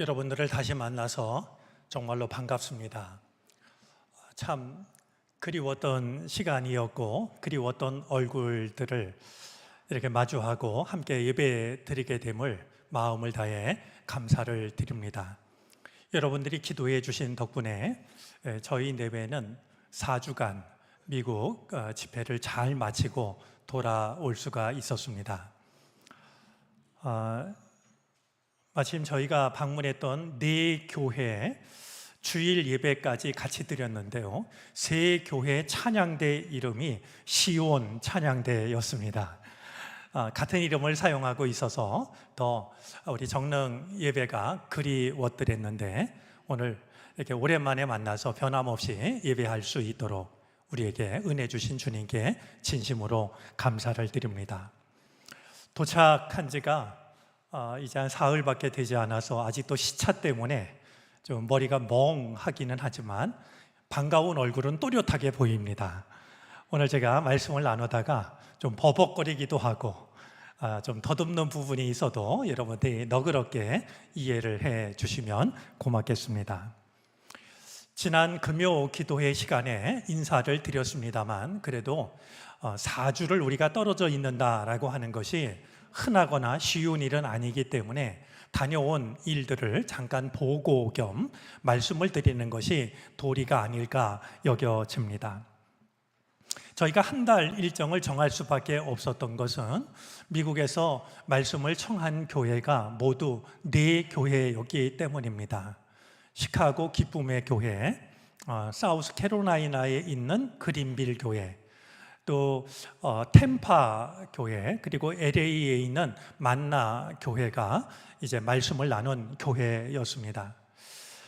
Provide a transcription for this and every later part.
여러분들을 다시 만나서 정말로 반갑습니다. 참 그리웠던 시간이었고 그리웠던 얼굴들을 이렇게 마주하고 함께 예배 드리게 됨을 마음을 다해 감사를 드립니다. 여러분들이 기도해 주신 덕분에 저희 내외는 4주간 미국 집회를 잘 마치고 돌아올 수가 있었습니다. 마침 저희가 방문했던 4교회 주일 예배까지 같이 드렸는데요, 세 교회 찬양대 이름이 시온 찬양대였습니다. 같은 이름을 사용하고 있어서 더 우리 정릉 예배가 그리웠더랬는데, 오늘 이렇게 오랜만에 만나서 변함없이 예배할 수 있도록 우리에게 은혜 주신 주님께 진심으로 감사를 드립니다. 도착한 지가 이제 한 사흘밖에 되지 않아서 아직도 시차 때문에 좀 머리가 멍하기는 하지만 반가운 얼굴은 또렷하게 보입니다. 오늘 제가 말씀을 나누다가 좀 버벅거리기도 하고 좀 더듬는 부분이 있어도 여러분들이 너그럽게 이해를 해 주시면 고맙겠습니다. 지난 금요 기도회 시간에 인사를 드렸습니다만, 그래도 4주를 우리가 떨어져 있는다라고 하는 것이 흔하거나 쉬운 일은 아니기 때문에 다녀온 일들을 잠깐 보고 겸 말씀을 드리는 것이 도리가 아닐까 여겨집니다. 저희가 한 달 일정을 정할 수밖에 없었던 것은 미국에서 말씀을 청한 교회가 모두 4교회였기 때문입니다. 시카고 기쁨의 교회, 사우스 캐롤라이나에 있는 그린빌 교회, 또 템파 교회, 그리고 LA에 있는 만나 교회가 이제 말씀을 나눈 교회였습니다.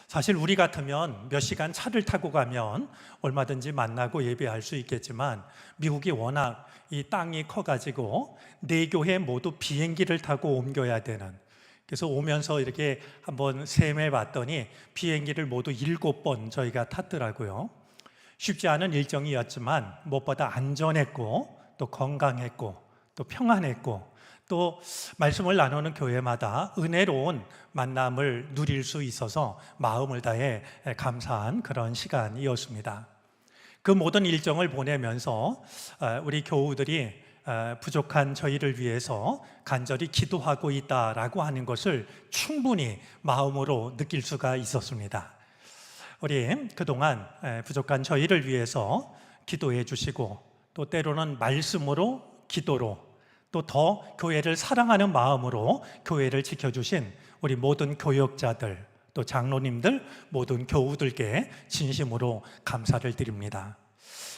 사실 우리 같으면 몇 시간 차를 타고 가면 얼마든지 만나고 예배할 수 있겠지만, 미국이 워낙 이 땅이 커가지고 4교회 모두 비행기를 타고 옮겨야 되는, 그래서 오면서 이렇게 한번 셈해 봤더니 비행기를 모두 7번 저희가 탔더라고요. 쉽지 않은 일정이었지만 무엇보다 안전했고 또 건강했고 또 평안했고, 또 말씀을 나누는 교회마다 은혜로운 만남을 누릴 수 있어서 마음을 다해 감사한 그런 시간이었습니다. 그 모든 일정을 보내면서 우리 교우들이 부족한 저희를 위해서 간절히 기도하고 있다라고 하는 것을 충분히 마음으로 느낄 수가 있었습니다. 우리 그동안 부족한 저희를 위해서 기도해 주시고, 또 때로는 말씀으로, 기도로, 또 더 교회를 사랑하는 마음으로 교회를 지켜주신 우리 모든 교역자들, 또 장로님들, 모든 교우들께 진심으로 감사를 드립니다.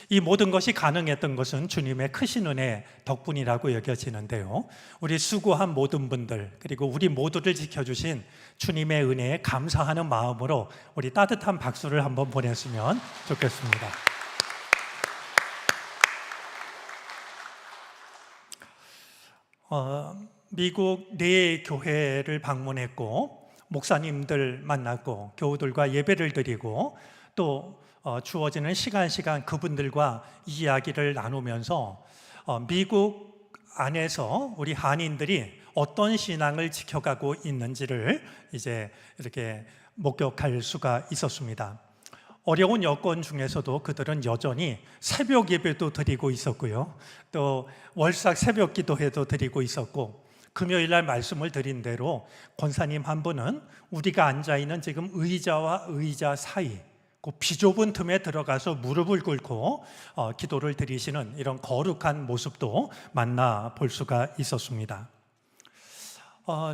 이 모든 것이 가능했던 것은 주님의 크신 은혜 덕분이라고 여겨지는데요, 우리 수고한 모든 분들, 그리고 우리 모두를 지켜주신 주님의 은혜에 감사하는 마음으로 우리 따뜻한 박수를 한번 보냈으면 좋겠습니다. 미국 4교회를 방문했고 목사님들 만났고 교우들과 예배를 드리고, 또 주어지는 시간 그분들과 이야기를 나누면서 미국 안에서 우리 한인들이 어떤 신앙을 지켜가고 있는지를 이제 이렇게 목격할 수가 있었습니다. 어려운 여건 중에서도 그들은 여전히 새벽 예배도 드리고 있었고요, 또 월삭 새벽 기도회도 드리고 있었고, 금요일 날 말씀을 드린 대로 권사님 한 분은 우리가 앉아있는 지금 의자와 의자 사이 그 비좁은 틈에 들어가서 무릎을 꿇고 기도를 드리시는 이런 거룩한 모습도 만나볼 수가 있었습니다.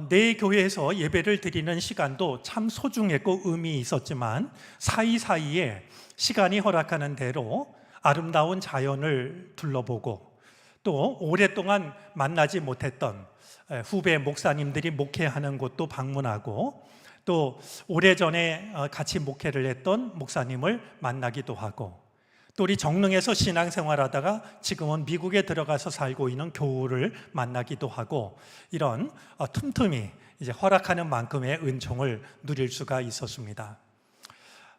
내 교회에서 예배를 드리는 시간도 참 소중했고 의미 있었지만, 사이사이에 시간이 허락하는 대로 아름다운 자연을 둘러보고, 또 오랫동안 만나지 못했던 후배 목사님들이 목회하는 곳도 방문하고, 또 오래전에 같이 목회를 했던 목사님을 만나기도 하고, 또 우리 정릉에서 신앙생활하다가 지금은 미국에 들어가서 살고 있는 교우를 만나기도 하고, 이런 틈틈이 이제 허락하는 만큼의 은총을 누릴 수가 있었습니다.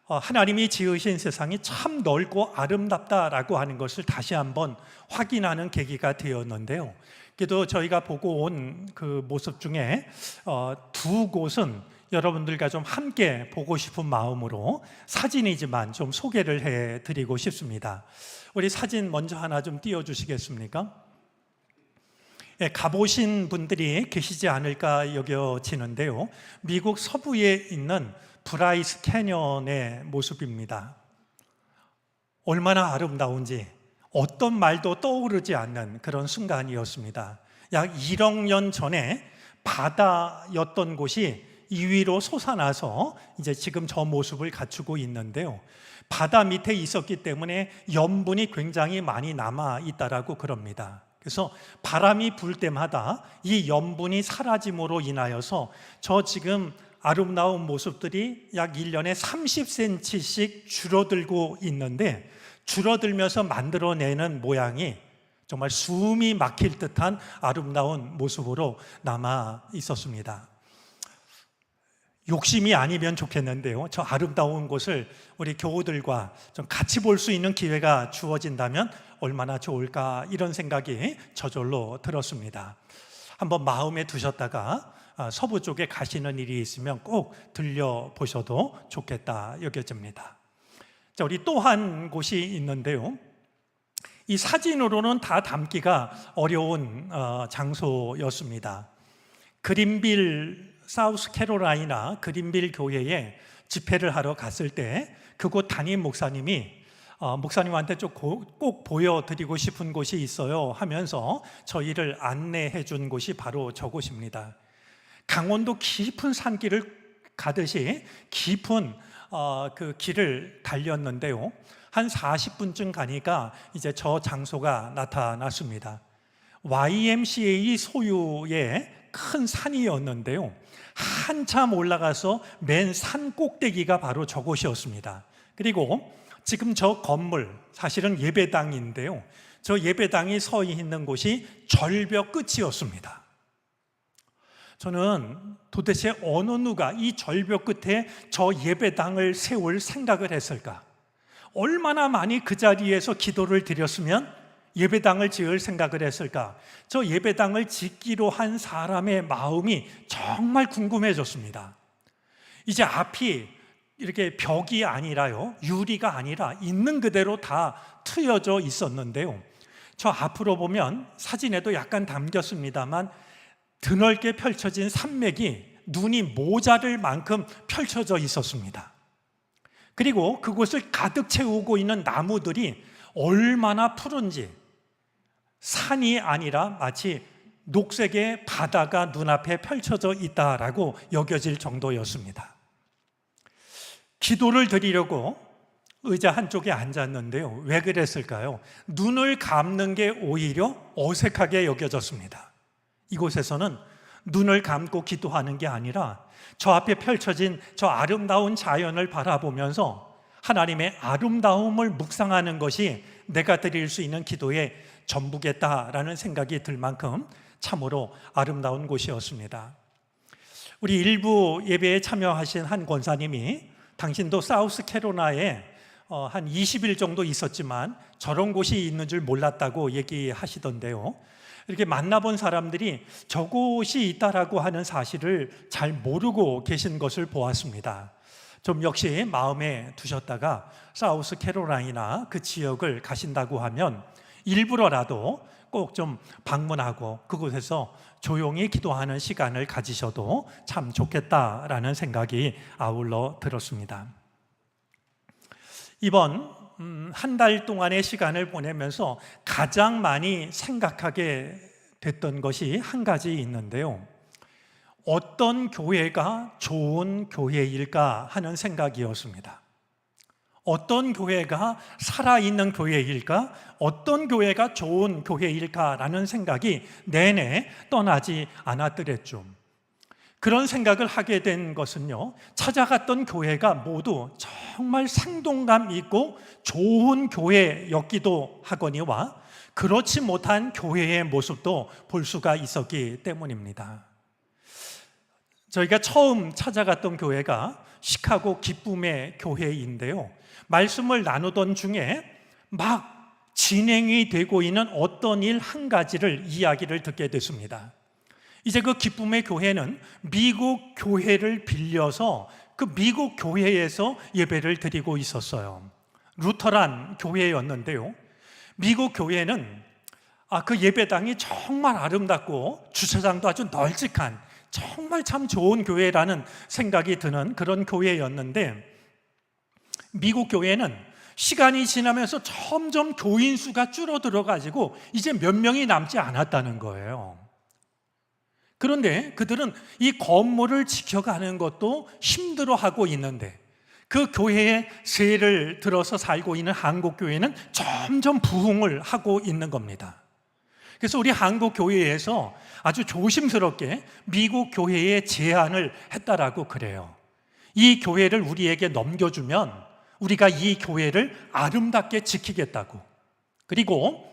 하나님이 지으신 세상이 참 넓고 아름답다라고 하는 것을 다시 한번 확인하는 계기가 되었는데요, 그래도 저희가 보고 온 그 모습 중에 2곳은 여러분들과 좀 함께 보고 싶은 마음으로 사진이지만 좀 소개를 해드리고 싶습니다. 우리 사진 먼저 하나 좀 띄워주시겠습니까? 예, 가보신 분들이 계시지 않을까 여겨지는데요. 미국 서부에 있는 브라이스 캐년의 모습입니다. 얼마나 아름다운지 어떤 말도 떠오르지 않는 그런 순간이었습니다. 약 1억 년 전에 바다였던 곳이 이 위로 솟아나서 이제 지금 저 모습을 갖추고 있는데요. 바다 밑에 있었기 때문에 염분이 굉장히 많이 남아 있다라고 그럽니다. 그래서 바람이 불 때마다 이 염분이 사라짐으로 인하여서 저 지금 아름다운 모습들이 약 1년에 30cm씩 줄어들고 있는데, 줄어들면서 만들어내는 모양이 정말 숨이 막힐 듯한 아름다운 모습으로 남아 있었습니다. 욕심이 아니면 좋겠는데요, 저 아름다운 곳을 우리 교우들과 좀 같이 볼 수 있는 기회가 주어진다면 얼마나 좋을까, 이런 생각이 저절로 들었습니다. 한번 마음에 두셨다가 서부 쪽에 가시는 일이 있으면 꼭 들려보셔도 좋겠다 여겨집니다. 자, 우리 또 한 곳이 있는데요, 이 사진으로는 다 담기가 어려운 장소였습니다. 그린빌, 사우스캐롤라이나 그린빌 교회에 집회를 하러 갔을 때 그곳 담임 목사님이 목사님한테 좀 꼭 보여드리고 싶은 곳이 있어요 하면서 저희를 안내해 준 곳이 바로 저곳입니다. 강원도 깊은 산길을 가듯이 깊은 그 길을 달렸는데요, 한 40분쯤 가니까 이제 저 장소가 나타났습니다. YMCA 소유의 큰 산이었는데요, 한참 올라가서 맨 산 꼭대기가 바로 저곳이었습니다. 그리고 지금 저 건물, 사실은 예배당인데요, 저 예배당이 서 있는 곳이 절벽 끝이었습니다. 저는 도대체 어느 누가 이 절벽 끝에 저 예배당을 세울 생각을 했을까? 얼마나 많이 그 자리에서 기도를 드렸으면 예배당을 지을 생각을 했을까? 저 예배당을 짓기로 한 사람의 마음이 정말 궁금해졌습니다. 이제 앞이 이렇게 벽이 아니라요, 유리가 아니라 있는 그대로 다 트여져 있었는데요, 저 앞으로 보면 사진에도 약간 담겼습니다만 드넓게 펼쳐진 산맥이 눈이 모자랄 만큼 펼쳐져 있었습니다. 그리고 그곳을 가득 채우고 있는 나무들이 얼마나 푸른지, 산이 아니라 마치 녹색의 바다가 눈앞에 펼쳐져 있다라고 여겨질 정도였습니다. 기도를 드리려고 의자 한쪽에 앉았는데요, 왜 그랬을까요? 눈을 감는 게 오히려 어색하게 여겨졌습니다. 이곳에서는 눈을 감고 기도하는 게 아니라 저 앞에 펼쳐진 저 아름다운 자연을 바라보면서 하나님의 아름다움을 묵상하는 것이 내가 드릴 수 있는 기도의 전부겠다라는 생각이 들 만큼 참으로 아름다운 곳이었습니다. 우리 일부 예배에 참여하신 한 권사님이 당신도 사우스캐롤라이나에 한 20일 정도 있었지만 저런 곳이 있는 줄 몰랐다고 얘기하시던데요, 이렇게 만나본 사람들이 저곳이 있다라고 하는 사실을 잘 모르고 계신 것을 보았습니다. 좀 역시 마음에 두셨다가 사우스캐롤라이나 그 지역을 가신다고 하면 일부러라도 꼭 좀 방문하고 그곳에서 조용히 기도하는 시간을 가지셔도 참 좋겠다라는 생각이 아울러 들었습니다. 이번 한 달 동안의 시간을 보내면서 가장 많이 생각하게 됐던 것이 한 가지 있는데요, 어떤 교회가 좋은 교회일까 하는 생각이었습니다. 어떤 교회가 살아있는 교회일까? 어떤 교회가 좋은 교회일까라는 생각이 내내 떠나지 않았더랬죠. 그런 생각을 하게 된 것은요, 찾아갔던 교회가 모두 정말 생동감 있고 좋은 교회였기도 하거니와 그렇지 못한 교회의 모습도 볼 수가 있었기 때문입니다. 저희가 처음 찾아갔던 교회가 시카고 기쁨의 교회인데요, 말씀을 나누던 중에 막 진행이 되고 있는 어떤 일 한 가지를 이야기를 듣게 됐습니다. 이제 그 기쁨의 교회는 미국 교회를 빌려서 그 미국 교회에서 예배를 드리고 있었어요. 루터란 교회였는데요. 미국 교회는 그 예배당이 정말 아름답고 주차장도 아주 널찍한 정말 참 좋은 교회라는 생각이 드는 그런 교회였는데, 미국 교회는 시간이 지나면서 점점 교인 수가 줄어들어 가지고 이제 몇 명이 남지 않았다는 거예요. 그런데 그들은 이 건물을 지켜가는 것도 힘들어하고 있는데, 그 교회에 세를 들어서 살고 있는 한국 교회는 점점 부흥을 하고 있는 겁니다. 그래서 우리 한국 교회에서 아주 조심스럽게 미국 교회에 제안을 했다라고 그래요. 이 교회를 우리에게 넘겨주면 우리가 이 교회를 아름답게 지키겠다고. 그리고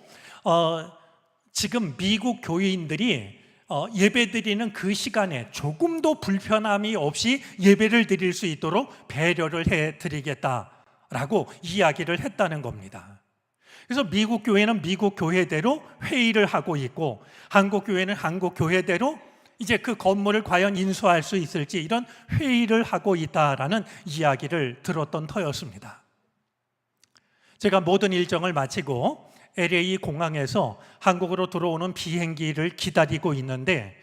지금 미국 교인들이 예배드리는 그 시간에 조금도 불편함이 없이 예배를 드릴 수 있도록 배려를 해드리겠다라고 이야기를 했다는 겁니다. 그래서 미국 교회는 미국 교회대로 회의를 하고 있고, 한국 교회는 한국 교회대로 이제 그 건물을 과연 인수할 수 있을지 이런 회의를 하고 있다라는 이야기를 들었던 터였습니다. 제가 모든 일정을 마치고 LA 공항에서 한국으로 들어오는 비행기를 기다리고 있는데,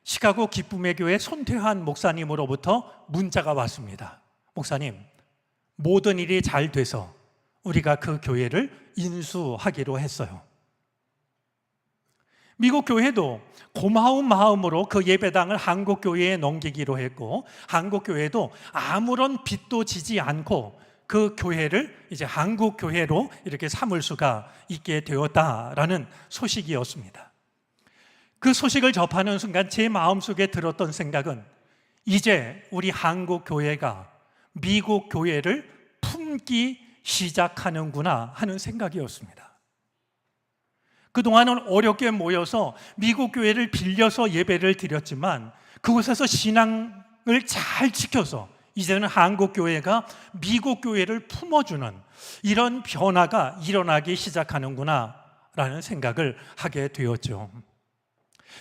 시카고 기쁨의 교회 손태환 목사님으로부터 문자가 왔습니다. 목사님, 모든 일이 잘 돼서 우리가 그 교회를 인수하기로 했어요. 미국 교회도 고마운 마음으로 그 예배당을 한국 교회에 넘기기로 했고, 한국 교회도 아무런 빚도 지지 않고 그 교회를 이제 한국 교회로 이렇게 삼을 수가 있게 되었다라는 소식이었습니다. 그 소식을 접하는 순간 제 마음속에 들었던 생각은, 이제 우리 한국 교회가 미국 교회를 품기 시작하는구나 하는 생각이었습니다. 그동안은 어렵게 모여서 미국 교회를 빌려서 예배를 드렸지만, 그곳에서 신앙을 잘 지켜서 이제는 한국 교회가 미국 교회를 품어주는 이런 변화가 일어나기 시작하는구나 라는 생각을 하게 되었죠.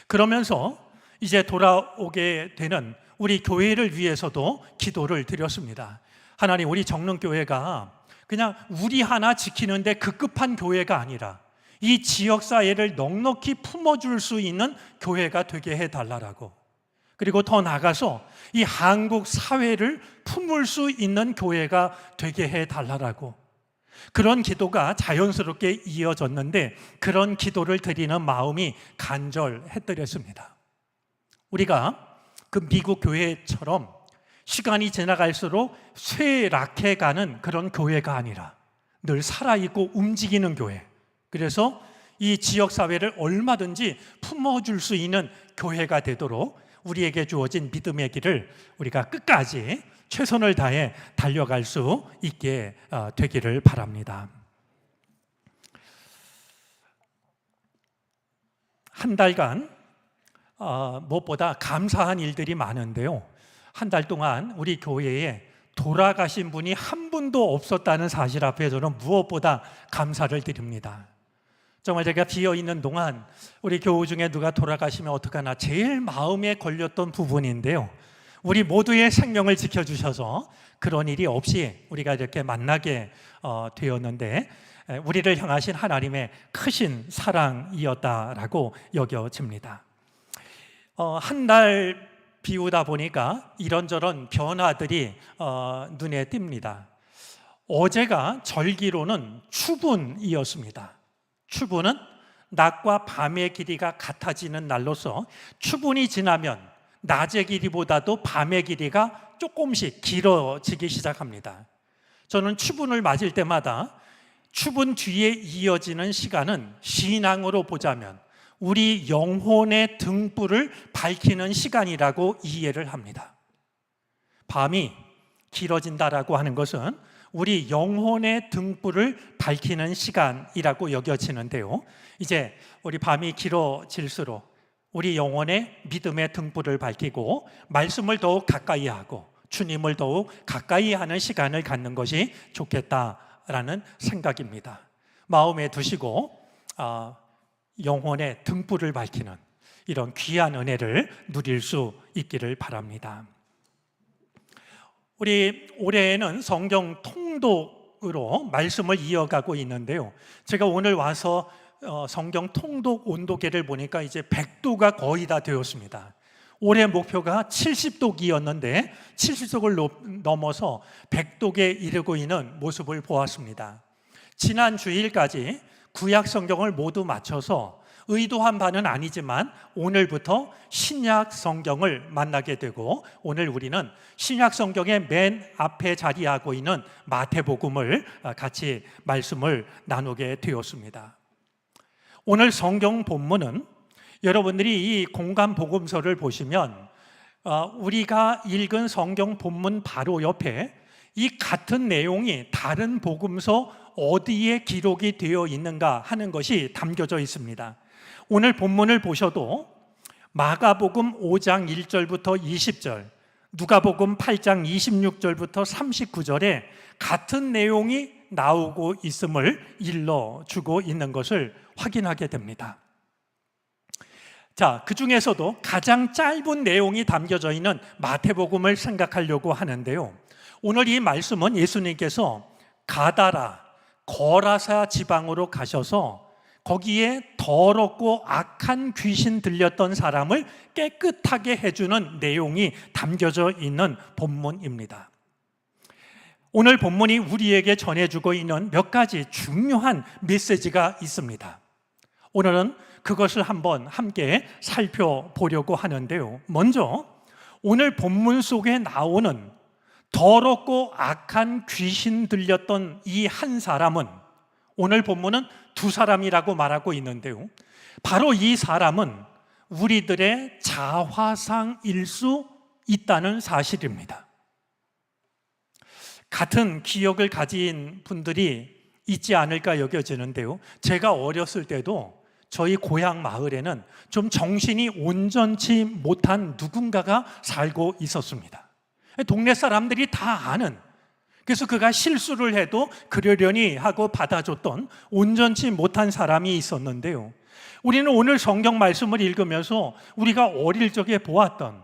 그러면서 이제 돌아오게 되는 우리 교회를 위해서도 기도를 드렸습니다. 하나님, 우리 정릉교회가 그냥 우리 하나 지키는데 급급한 교회가 아니라 이 지역사회를 넉넉히 품어줄 수 있는 교회가 되게 해달라고, 그리고 더 나아가서 이 한국 사회를 품을 수 있는 교회가 되게 해달라고, 그런 기도가 자연스럽게 이어졌는데, 그런 기도를 드리는 마음이 간절했더랬습니다. 우리가 그 미국 교회처럼 시간이 지나갈수록 쇠락해가는 그런 교회가 아니라 늘 살아있고 움직이는 교회, 그래서 이 지역사회를 얼마든지 품어줄 수 있는 교회가 되도록 우리에게 주어진 믿음의 길을 우리가 끝까지 최선을 다해 달려갈 수 있게 되기를 바랍니다. 한 달간 무엇보다 감사한 일들이 많은데요, 한 달 동안 우리 교회에 돌아가신 분이 한 분도 없었다는 사실 앞에 저는 무엇보다 감사를 드립니다. 정말 제가 비어있는 동안 우리 교우 중에 누가 돌아가시면 어떡하나 제일 마음에 걸렸던 부분인데요, 우리 모두의 생명을 지켜주셔서 그런 일이 없이 우리가 이렇게 만나게 되었는데, 우리를 향하신 하나님의 크신 사랑이었다라고 여겨집니다. 한 달 비우다 보니까 이런저런 변화들이 눈에 띕니다. 어제가 절기로는 추분이었습니다. 추분은 낮과 밤의 길이가 같아지는 날로서, 추분이 지나면 낮의 길이보다도 밤의 길이가 조금씩 길어지기 시작합니다. 저는 추분을 맞을 때마다 추분 뒤에 이어지는 시간은 신앙으로 보자면 우리 영혼의 등불을 밝히는 시간이라고 이해를 합니다. 밤이 길어진다라고 하는 것은 우리 영혼의 등불을 밝히는 시간이라고 여겨지는데요, 이제 우리 밤이 길어질수록 우리 영혼의 믿음의 등불을 밝히고 말씀을 더욱 가까이 하고 주님을 더욱 가까이 하는 시간을 갖는 것이 좋겠다라는 생각입니다. 마음에 두시고 영혼의 등불을 밝히는, 이런 귀한 은혜를 누릴 수 있기를 바랍니다. 우리 올해에는 성경 통독으로 말씀을 이어가고 있는데요. 제가 오늘 와서 성경 통독 온도계를 보니까 이제 100도가 거의 다 되었습니다. 올해 목표가 70독이었는데 70독을 넘어서 100독에 이르고 있는 모습을 보았습니다. 지난 주일까지 구약 성경을 모두 마쳐서 의도한 바는 아니지만 오늘부터 신약 성경을 만나게 되고, 오늘 우리는 신약 성경의 맨 앞에 자리하고 있는 마태복음을 같이 말씀을 나누게 되었습니다. 오늘 성경 본문은 여러분들이 이 공간 복음서를 보시면 우리가 읽은 성경 본문 바로 옆에 이 같은 내용이 다른 복음서 어디에 기록이 되어 있는가 하는 것이 담겨져 있습니다. 오늘 본문을 보셔도 마가복음 5장 1절부터 20절, 누가복음 8장 26절부터 39절에 같은 내용이 나오고 있음을 일러주고 있는 것을 확인하게 됩니다. 자, 그 중에서도 가장 짧은 내용이 담겨져 있는 마태복음을 생각하려고 하는데요. 오늘 이 말씀은 예수님께서 가다라, 거라사 지방으로 가셔서 거기에 더럽고 악한 귀신 들렸던 사람을 깨끗하게 해주는 내용이 담겨져 있는 본문입니다. 오늘 본문이 우리에게 전해주고 있는 몇 가지 중요한 메시지가 있습니다. 오늘은 그것을 한번 함께 살펴보려고 하는데요. 먼저 오늘 본문 속에 나오는 더럽고 악한 귀신 들렸던 이 한 사람은, 오늘 본문은 두 사람이라고 말하고 있는데요, 바로 이 사람은 우리들의 자화상일 수 있다는 사실입니다. 같은 기억을 가진 분들이 있지 않을까 여겨지는데요, 제가 어렸을 때도 저희 고향 마을에는 좀 정신이 온전치 못한 누군가가 살고 있었습니다. 동네 사람들이 다 아는, 그래서 그가 실수를 해도 그러려니 하고 받아줬던 온전치 못한 사람이 있었는데요, 우리는 오늘 성경 말씀을 읽으면서 우리가 어릴 적에 보았던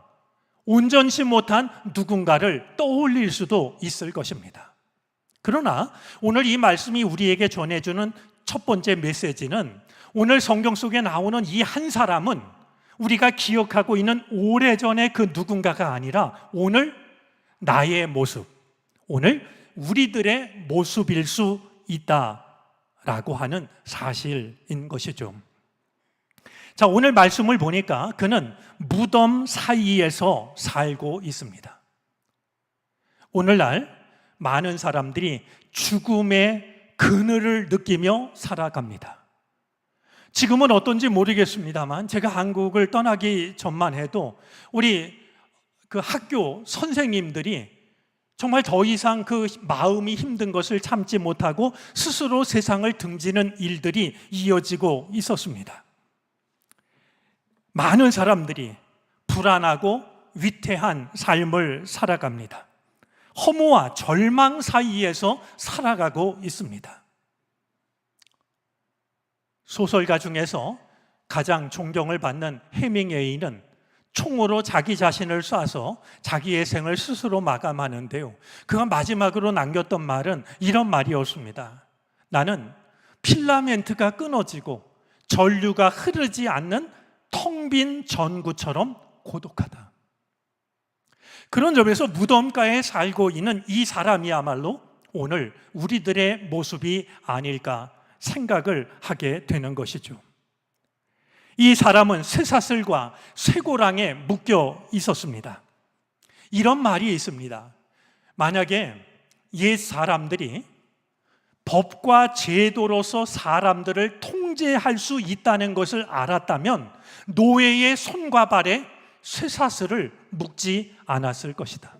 온전치 못한 누군가를 떠올릴 수도 있을 것입니다. 그러나 오늘 이 말씀이 우리에게 전해주는 첫 번째 메시지는, 오늘 성경 속에 나오는 이 한 사람은 우리가 기억하고 있는 오래전의 그 누군가가 아니라 오늘 나의 모습, 오늘 우리들의 모습일 수 있다라고 하는 사실인 것이죠. 자, 오늘 말씀을 보니까 그는 무덤 사이에서 살고 있습니다. 오늘날 많은 사람들이 죽음의 그늘을 느끼며 살아갑니다. 지금은 어떤지 모르겠습니다만 제가 한국을 떠나기 전만 해도 우리 그 학교 선생님들이 정말 더 이상 그 마음이 힘든 것을 참지 못하고 스스로 세상을 등지는 일들이 이어지고 있었습니다. 많은 사람들이 불안하고 위태한 삶을 살아갑니다. 허무와 절망 사이에서 살아가고 있습니다. 소설가 중에서 가장 존경을 받는 해밍웨이는 총으로 자기 자신을 쏴서 자기의 생을 스스로 마감하는데요, 그가 마지막으로 남겼던 말은 이런 말이었습니다. 나는 필라멘트가 끊어지고 전류가 흐르지 않는 텅 빈 전구처럼 고독하다. 그런 점에서 무덤가에 살고 있는 이 사람이야말로 오늘 우리들의 모습이 아닐까 생각을 하게 되는 것이죠. 이 사람은 쇠사슬과 쇠고랑에 묶여 있었습니다. 이런 말이 있습니다. 만약에 옛 사람들이 법과 제도로서 사람들을 통제할 수 있다는 것을 알았다면 노예의 손과 발에 쇠사슬을 묶지 않았을 것이다.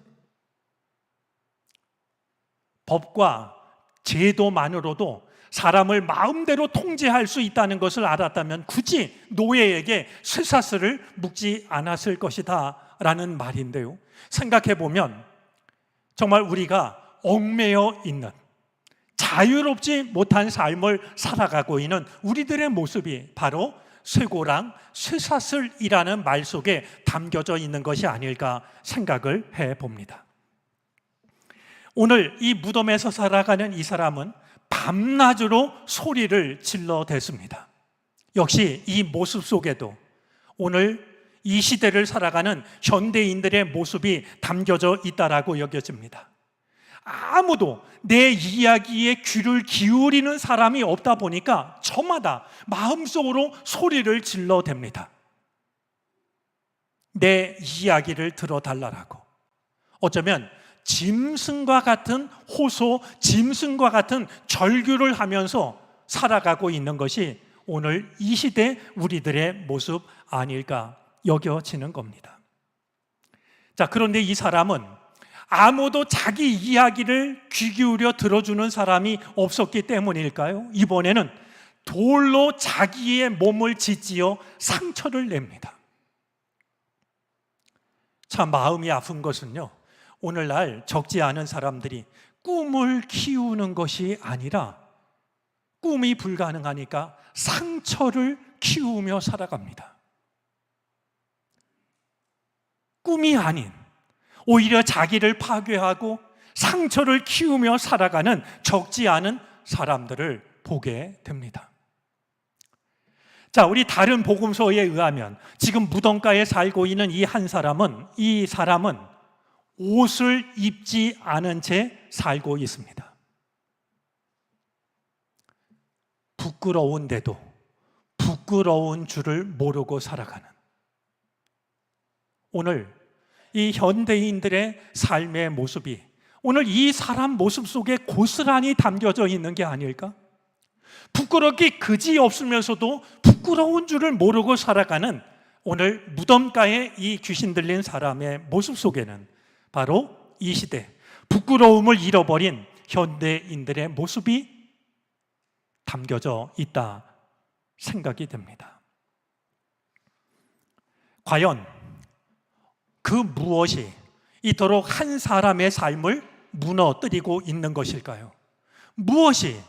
법과 제도만으로도 사람을 마음대로 통제할 수 있다는 것을 알았다면 굳이 노예에게 쇠사슬을 묶지 않았을 것이다 라는 말인데요, 생각해보면 정말 우리가 얽매여 있는, 자유롭지 못한 삶을 살아가고 있는 우리들의 모습이 바로 쇠고랑 쇠사슬이라는 말 속에 담겨져 있는 것이 아닐까 생각을 해봅니다. 오늘 이 무덤에서 살아가는 이 사람은 밤낮으로 소리를 질러댔습니다. 역시 이 모습 속에도 오늘 이 시대를 살아가는 현대인들의 모습이 담겨져 있다라고 여겨집니다. 아무도 내 이야기에 귀를 기울이는 사람이 없다 보니까 저마다 마음속으로 소리를 질러댑니다. 내 이야기를 들어달라고. 어쩌면 짐승과 같은 호소, 짐승과 같은 절규를 하면서 살아가고 있는 것이 오늘 이 시대 우리들의 모습 아닐까 여겨지는 겁니다. 자, 그런데 이 사람은 아무도 자기 이야기를 귀 기울여 들어주는 사람이 없었기 때문일까요? 이번에는 돌로 자기의 몸을 짓지어 상처를 냅니다. 참 마음이 아픈 것은요, 오늘날 적지 않은 사람들이 꿈을 키우는 것이 아니라 꿈이 불가능하니까 상처를 키우며 살아갑니다. 꿈이 아닌 오히려 자기를 파괴하고 상처를 키우며 살아가는 적지 않은 사람들을 보게 됩니다. 자, 우리 다른 복음서에 의하면 지금 무덤가에 살고 있는 이 사람은 옷을 입지 않은 채 살고 있습니다. 부끄러운데도 부끄러운 줄을 모르고 살아가는, 오늘 이 현대인들의 삶의 모습이 오늘 이 사람 모습 속에 고스란히 담겨져 있는 게 아닐까? 부끄럽기 그지없으면서도 부끄러운 줄을 모르고 살아가는 오늘 무덤가에 이 귀신 들린 사람의 모습 속에는 바로 이 시대 부끄러움을 잃어버린 현대인들의 모습이 담겨져 있다 생각이 됩니다. 과연 그 무엇이 이토록 한 사람의 삶을 무너뜨리고 있는 것일까요? 무엇이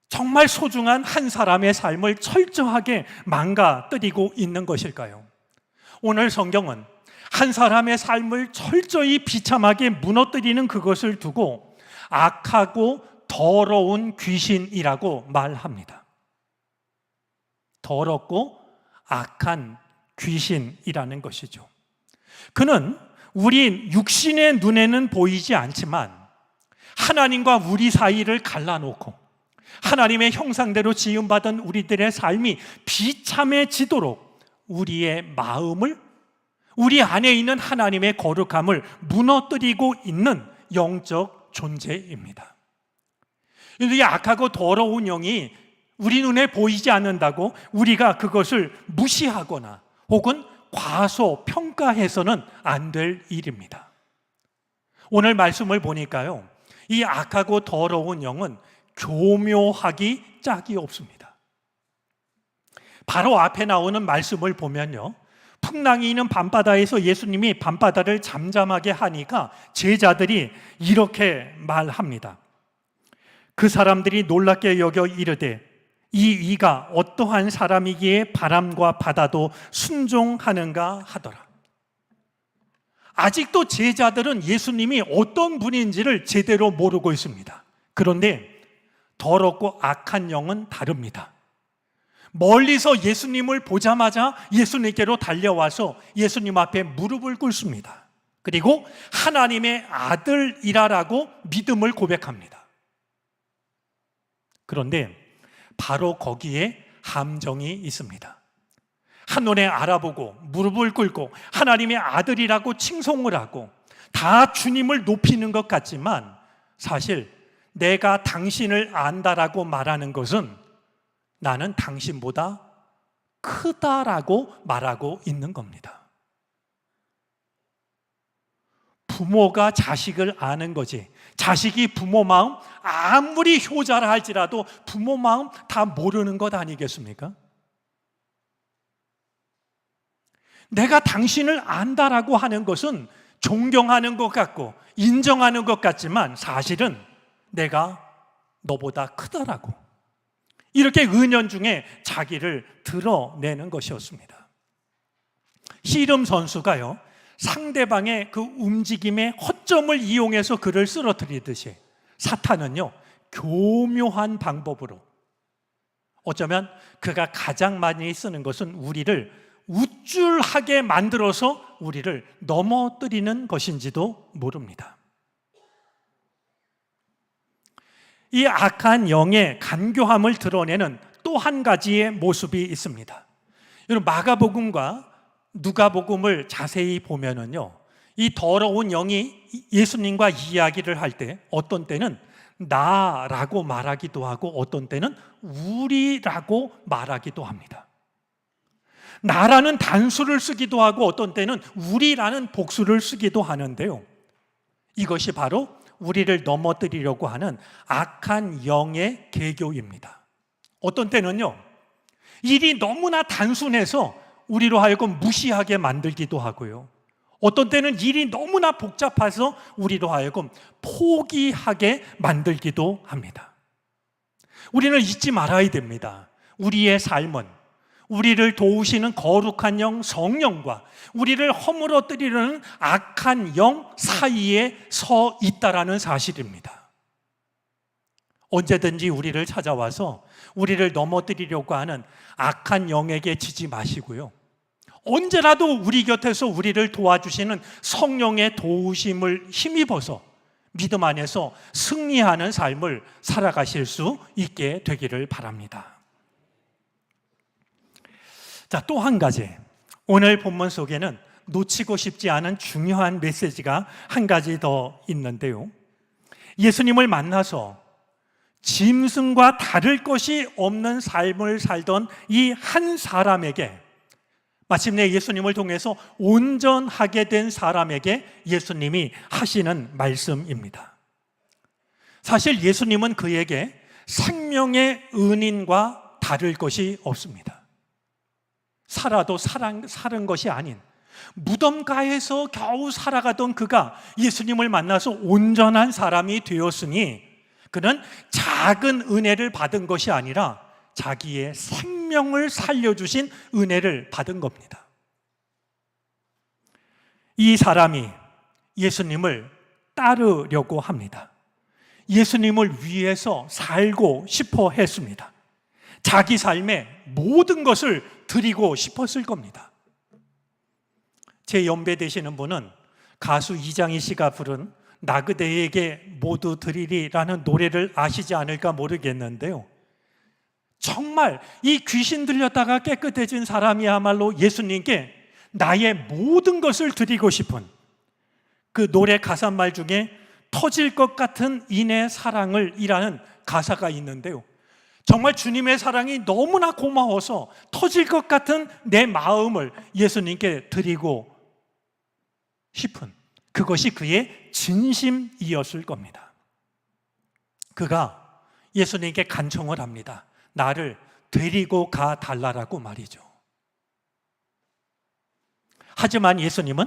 정말 소중한 한 사람의 삶을 철저하게 망가뜨리고 있는 것일까요? 오늘 성경은 한 사람의 삶을 철저히 비참하게 무너뜨리는 그것을 두고 악하고 더러운 귀신이라고 말합니다. 더럽고 악한 귀신이라는 것이죠. 그는 우리 육신의 눈에는 보이지 않지만 하나님과 우리 사이를 갈라놓고 하나님의 형상대로 지음받은 우리들의 삶이 비참해지도록 우리의 마음을, 우리 안에 있는 하나님의 거룩함을 무너뜨리고 있는 영적 존재입니다. 이 악하고 더러운 영이 우리 눈에 보이지 않는다고 우리가 그것을 무시하거나 혹은 과소평가해서는 안 될 일입니다. 오늘 말씀을 보니까요, 이 악하고 더러운 영은 교묘하기 짝이 없습니다. 바로 앞에 나오는 말씀을 보면요, 풍랑이 있는 밤바다에서 예수님이 밤바다를 잠잠하게 하니까 제자들이 이렇게 말합니다. 그 사람들이 놀랍게 여겨 이르되 이 이가 어떠한 사람이기에 바람과 바다도 순종하는가 하더라. 아직도 제자들은 예수님이 어떤 분인지를 제대로 모르고 있습니다. 그런데 더럽고 악한 영은 다릅니다. 멀리서 예수님을 보자마자 예수님께로 달려와서 예수님 앞에 무릎을 꿇습니다. 그리고 하나님의 아들이라고 믿음을 고백합니다. 그런데 바로 거기에 함정이 있습니다. 한눈에 알아보고 무릎을 꿇고 하나님의 아들이라고 칭송을 하고 다 주님을 높이는 것 같지만 사실 내가 당신을 안다라고 말하는 것은 나는 당신보다 크다라고 말하고 있는 겁니다. 부모가 자식을 아는 거지, 자식이 부모 마음 아무리 효자라 할지라도 부모 마음 다 모르는 것 아니겠습니까? 내가 당신을 안다라고 하는 것은 존경하는 것 같고 인정하는 것 같지만 사실은 내가 너보다 크다라고, 이렇게 은연중에 자기를 드러내는 것이었습니다. 씨름 선수가요, 상대방의 그 움직임의 허점을 이용해서 그를 쓰러뜨리듯이 사탄은요, 교묘한 방법으로, 어쩌면 그가 가장 많이 쓰는 것은 우리를 우쭐하게 만들어서 우리를 넘어뜨리는 것인지도 모릅니다. 이 악한 영의 간교함을 드러내는 또 한 가지의 모습이 있습니다. 여러분, 마가복음과 누가복음을 자세히 보면은요, 이 더러운 영이 예수님과 이야기를 할 때 어떤 때는 나라고 말하기도 하고 어떤 때는 우리라고 말하기도 합니다. 나라는 단수를 쓰기도 하고 어떤 때는 우리라는 복수를 쓰기도 하는데요, 이것이 바로 우리를 넘어뜨리려고 하는 악한 영의 계교입니다. 어떤 때는요, 일이 너무나 단순해서 우리로 하여금 무시하게 만들기도 하고요, 어떤 때는 일이 너무나 복잡해서 우리로 하여금 포기하게 만들기도 합니다. 우리는 잊지 말아야 됩니다. 우리의 삶은 우리를 도우시는 거룩한 영 성령과 우리를 허물어뜨리려는 악한 영 사이에 서 있다라는 사실입니다. 언제든지 우리를 찾아와서 우리를 넘어뜨리려고 하는 악한 영에게 지지 마시고요, 언제라도 우리 곁에서 우리를 도와주시는 성령의 도우심을 힘입어서 믿음 안에서 승리하는 삶을 살아가실 수 있게 되기를 바랍니다. 자, 또 한 가지, 오늘 본문 속에는 놓치고 싶지 않은 중요한 메시지가 한 가지 더 있는데요, 예수님을 만나서 짐승과 다를 것이 없는 삶을 살던 이 한 사람에게, 마침내 예수님을 통해서 온전하게 된 사람에게 예수님이 하시는 말씀입니다. 사실 예수님은 그에게 생명의 은인과 다를 것이 없습니다. 살아도 사는 것이 아닌 무덤가에서 겨우 살아가던 그가 예수님을 만나서 온전한 사람이 되었으니 그는 작은 은혜를 받은 것이 아니라 자기의 생명을 살려주신 은혜를 받은 겁니다. 이 사람이 예수님을 따르려고 합니다. 예수님을 위해서 살고 싶어 했습니다. 자기 삶의 모든 것을 드리고 싶었을 겁니다. 제 연배 되시는 분은 가수 이장희 씨가 부른 나 그대에게 모두 드리리라는 노래를 아시지 않을까 모르겠는데요, 정말 이 귀신 들렸다가 깨끗해진 사람이야말로 예수님께 나의 모든 것을 드리고 싶은, 그 노래 가사말 중에 터질 것 같은 이내 사랑을 이라는 가사가 있는데요, 정말 주님의 사랑이 너무나 고마워서 터질 것 같은 내 마음을 예수님께 드리고 싶은, 그것이 그의 진심이었을 겁니다. 그가 예수님께 간청을 합니다. 나를 데리고 가 달라라고 말이죠. 하지만 예수님은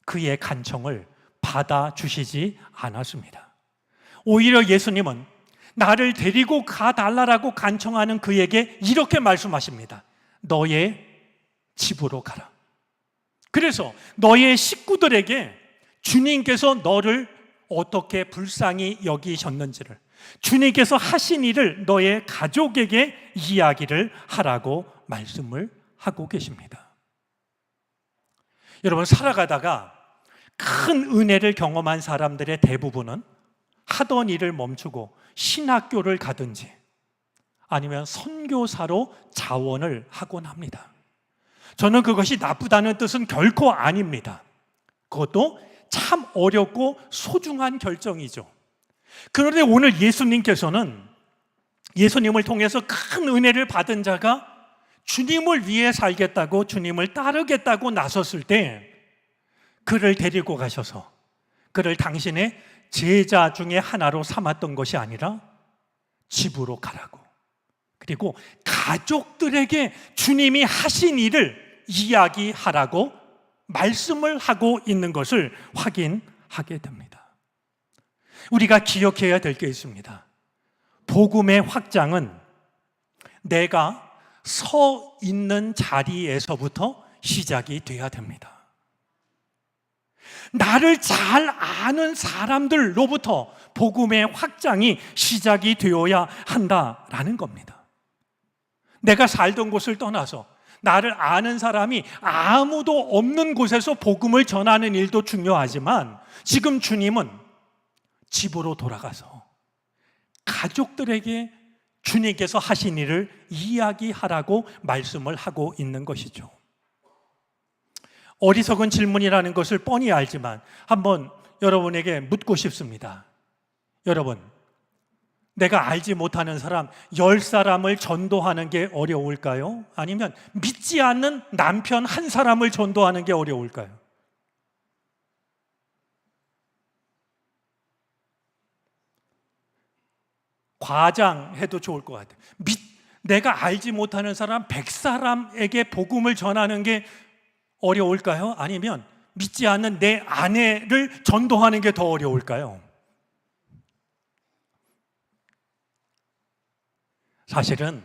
그의 간청을 받아주시지 않았습니다. 오히려 예수님은 나를 데리고 가 달라라고 간청하는 그에게 이렇게 말씀하십니다. 너의 집으로 가라. 그래서 너의 식구들에게 주님께서 너를 어떻게 불쌍히 여기셨는지를, 주님께서 하신 일을 너의 가족에게 이야기를 하라고 말씀을 하고 계십니다. 여러분, 살아가다가 큰 은혜를 경험한 사람들의 대부분은 하던 일을 멈추고 신학교를 가든지 아니면 선교사로 자원을 하곤 합니다. 저는 그것이 나쁘다는 뜻은 결코 아닙니다. 그것도 참 어렵고 소중한 결정이죠. 그런데 오늘 예수님께서는 예수님을 통해서 큰 은혜를 받은 자가 주님을 위해 살겠다고, 주님을 따르겠다고 나섰을 때 그를 데리고 가셔서 그를 당신의 제자 중에 하나로 삼았던 것이 아니라 집으로 가라고, 그리고 가족들에게 주님이 하신 일을 이야기하라고 말씀을 하고 있는 것을 확인하게 됩니다. 우리가 기억해야 될 게 있습니다. 복음의 확장은 내가 서 있는 자리에서부터 시작이 돼야 됩니다. 나를 잘 아는 사람들로부터 복음의 확장이 시작이 되어야 한다라는 겁니다. 내가 살던 곳을 떠나서 나를 아는 사람이 아무도 없는 곳에서 복음을 전하는 일도 중요하지만, 지금 주님은 집으로 돌아가서 가족들에게 주님께서 하신 일을 이야기하라고 말씀을 하고 있는 것이죠. 어리석은 질문이라는 것을 뻔히 알지만 한번 여러분에게 묻고 싶습니다. 여러분, 내가 알지 못하는 사람 10사람을 전도하는 게 어려울까요? 아니면 믿지 않는 남편 한 사람을 전도하는 게 어려울까요? 과장해도 좋을 것 같아요. 내가 알지 못하는 사람 100사람에게 복음을 전하는 게 어려울까요? 아니면 믿지 않는 내 아내를 전도하는 게 더 어려울까요? 사실은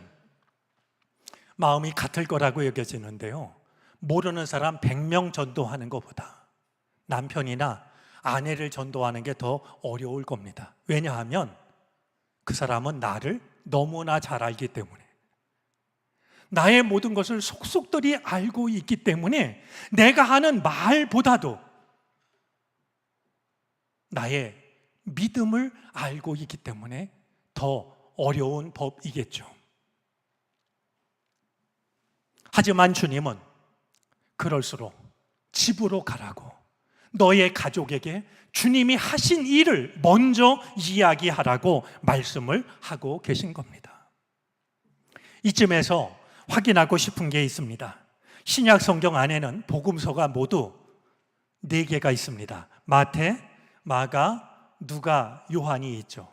마음이 같을 거라고 여겨지는데요, 모르는 사람 100명 전도하는 것보다 남편이나 아내를 전도하는 게 더 어려울 겁니다. 왜냐하면 그 사람은 나를 너무나 잘 알기 때문에, 나의 모든 것을 속속들이 알고 있기 때문에 내가 하는 말보다도 나의 믿음을 알고 있기 때문에 더 어려운 법이겠죠. 하지만 주님은 그럴수록 집으로 가라고, 너의 가족에게 주님이 하신 일을 먼저 이야기하라고 말씀을 하고 계신 겁니다. 이쯤에서 확인하고 싶은 게 있습니다. 신약 성경 안에는 복음서가 모두 4개가 있습니다. 마태, 마가, 누가, 요한이 있죠.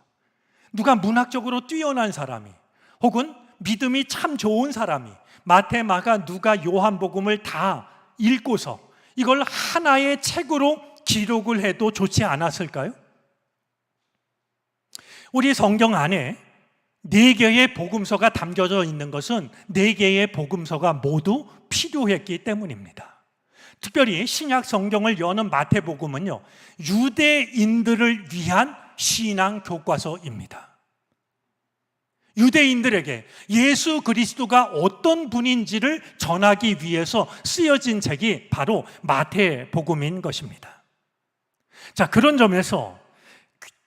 누가 문학적으로 뛰어난 사람이, 혹은 믿음이 참 좋은 사람이 마태, 마가, 누가, 요한복음을 다 읽고서 이걸 하나의 책으로 기록을 해도 좋지 않았을까요? 우리 성경 안에 4개의 복음서가 담겨져 있는 것은 4개의 복음서가 모두 필요했기 때문입니다. 특별히 신약 성경을 여는 마태복음은요, 유대인들을 위한 신앙 교과서입니다. 유대인들에게 예수 그리스도가 어떤 분인지를 전하기 위해서 쓰여진 책이 바로 마태복음인 것입니다. 자, 그런 점에서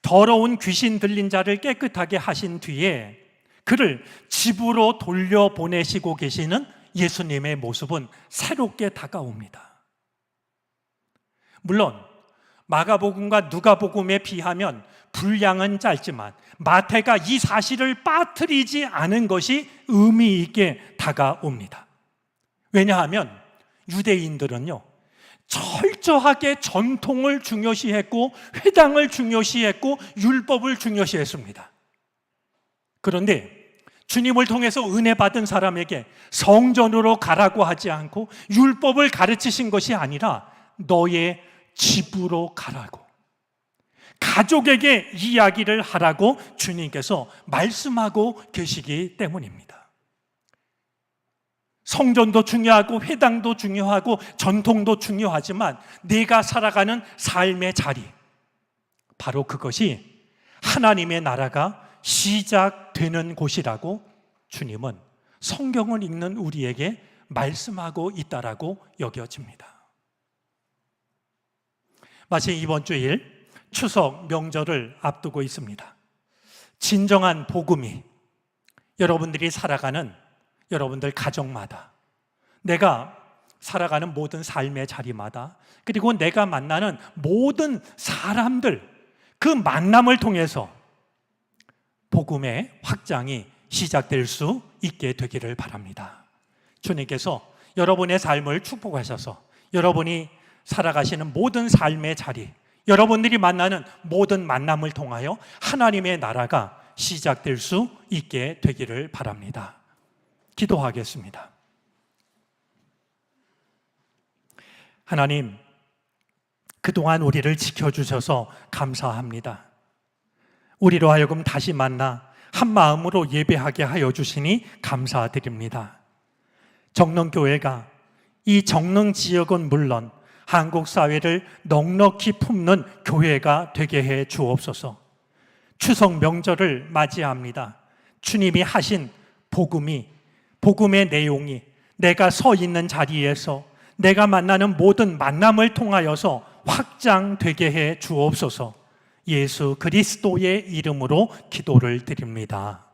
더러운 귀신 들린 자를 깨끗하게 하신 뒤에 그를 집으로 돌려보내시고 계시는 예수님의 모습은 새롭게 다가옵니다. 물론 마가복음과 누가복음에 비하면 분량은 짧지만 마태가 이 사실을 빠뜨리지 않은 것이 의미 있게 다가옵니다. 왜냐하면 유대인들은요, 철저하게 전통을 중요시했고 회당을 중요시했고 율법을 중요시했습니다. 그런데 주님을 통해서 은혜 받은 사람에게 성전으로 가라고 하지 않고 율법을 가르치신 것이 아니라 너의 집으로 가라고, 가족에게 이야기를 하라고 주님께서 말씀하고 계시기 때문입니다. 성전도 중요하고 회당도 중요하고 전통도 중요하지만 내가 살아가는 삶의 자리, 바로 그것이 하나님의 나라가 시작되는 곳이라고 주님은 성경을 읽는 우리에게 말씀하고 있다라고 여겨집니다. 마치 이번 주일 추석 명절을 앞두고 있습니다. 진정한 복음이 여러분들이 살아가는 여러분들 가정마다, 내가 살아가는 모든 삶의 자리마다, 그리고 내가 만나는 모든 사람들, 그 만남을 통해서 복음의 확장이 시작될 수 있게 되기를 바랍니다. 주님께서 여러분의 삶을 축복하셔서 여러분이 살아가시는 모든 삶의 자리, 여러분들이 만나는 모든 만남을 통하여 하나님의 나라가 시작될 수 있게 되기를 바랍니다. 기도하겠습니다. 하나님, 그동안 우리를 지켜주셔서 감사합니다. 우리로 하여금 다시 만나 한 마음으로 예배하게 하여 주시니 감사드립니다. 정릉교회가 이 정릉 지역은 물론 한국 사회를 넉넉히 품는 교회가 되게 해 주옵소서. 추석 명절을 맞이합니다. 주님이 하신 복음의 내용이 내가 서 있는 자리에서 내가 만나는 모든 만남을 통하여서 확장되게 해 주옵소서. 예수 그리스도의 이름으로 기도를 드립니다.